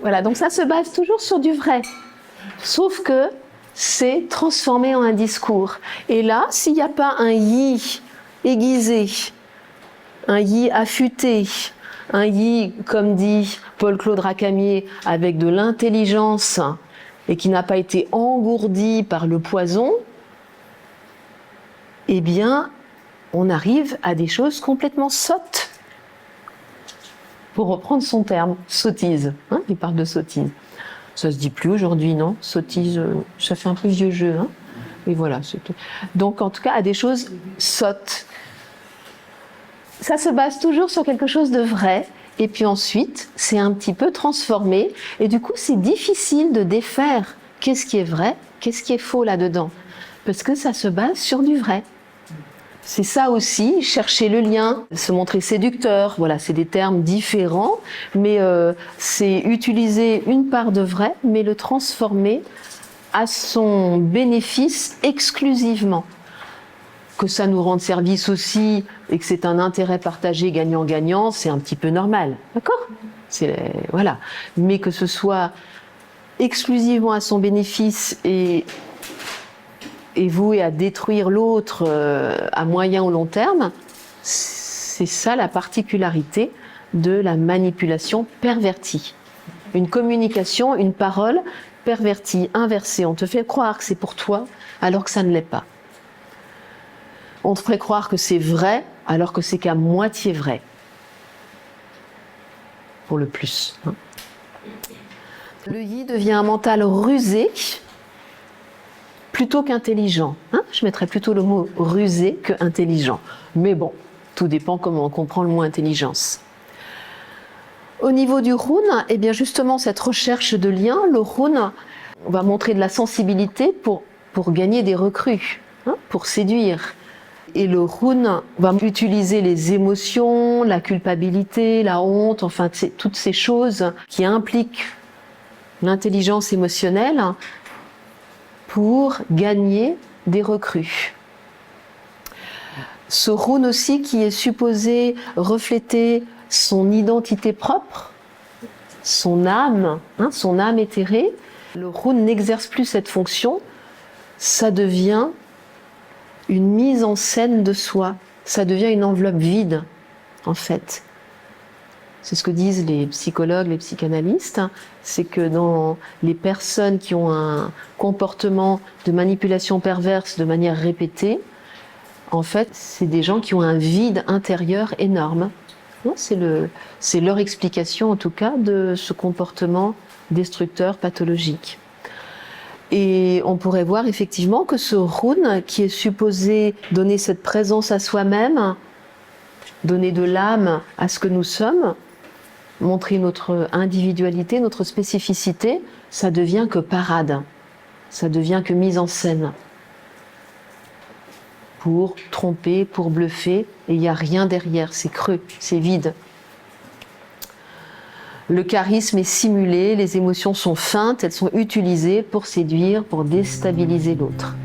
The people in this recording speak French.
Voilà, donc ça se base toujours sur du vrai. Sauf que c'est transformé en un discours. Et là, s'il n'y a pas un yi aiguisé, un yi affûté, un yi, comme dit Paul-Claude Racamier, avec de l'intelligence et qui n'a pas été engourdi par le poison, eh bien, on arrive à des choses complètement sottes. Pour reprendre son terme, sottise. Hein, il parle de sottise. Ça se dit plus aujourd'hui, non? Sottise, ça fait un peu vieux jeu. Hein, et voilà, c'est tout. Donc, en tout cas, à des choses sottes. Ça se base toujours sur quelque chose de vrai. Et puis ensuite, c'est un petit peu transformé. Et du coup, c'est difficile de défaire qu'est-ce qui est vrai, qu'est-ce qui est faux là-dedans. Parce que ça se base sur du vrai. C'est ça aussi, chercher le lien, se montrer séducteur. Voilà, c'est des termes différents, mais c'est utiliser une part de vrai, mais le transformer à son bénéfice exclusivement. Que ça nous rende service aussi et que c'est un intérêt partagé gagnant-gagnant, c'est un petit peu normal, d'accord ? Voilà. Mais que ce soit exclusivement à son bénéfice et voué à détruire l'autre à moyen ou long terme, c'est ça la particularité de la manipulation pervertie. Une communication, une parole pervertie, inversée. On te fait croire que c'est pour toi alors que ça ne l'est pas. On te ferait croire que c'est vrai alors que c'est qu'à moitié vrai. Pour le plus. Hein. Le yi devient un mental rusé plutôt qu'intelligent. Hein, je mettrais plutôt le mot rusé que intelligent. Mais bon, tout dépend comment on comprend le mot intelligence. Au niveau du rune, eh bien justement cette recherche de lien, le rune va montrer de la sensibilité pour gagner des recrues, hein, pour séduire. Et le rune va utiliser les émotions, la culpabilité, la honte, enfin toutes ces choses qui impliquent l'intelligence émotionnelle pour gagner des recrues. Ce rune aussi qui est supposé refléter son identité propre, son âme, hein, son âme éthérée. Le rune n'exerce plus cette fonction, ça devient une mise en scène de soi, ça devient une enveloppe vide, en fait. C'est ce que disent les psychologues, les psychanalystes, c'est que dans les personnes qui ont un comportement de manipulation perverse de manière répétée, en fait, c'est des gens qui ont un vide intérieur énorme. C'est leur explication, en tout cas, de ce comportement destructeur, pathologique. Et on pourrait voir effectivement que ce rune, qui est supposé donner cette présence à soi-même, donner de l'âme à ce que nous sommes, montrer notre individualité, notre spécificité, ça devient que parade, ça devient que mise en scène. Pour tromper, pour bluffer, et il n'y a rien derrière, c'est creux, c'est vide. Le charisme est simulé, les émotions sont feintes, elles sont utilisées pour séduire, pour déstabiliser l'autre.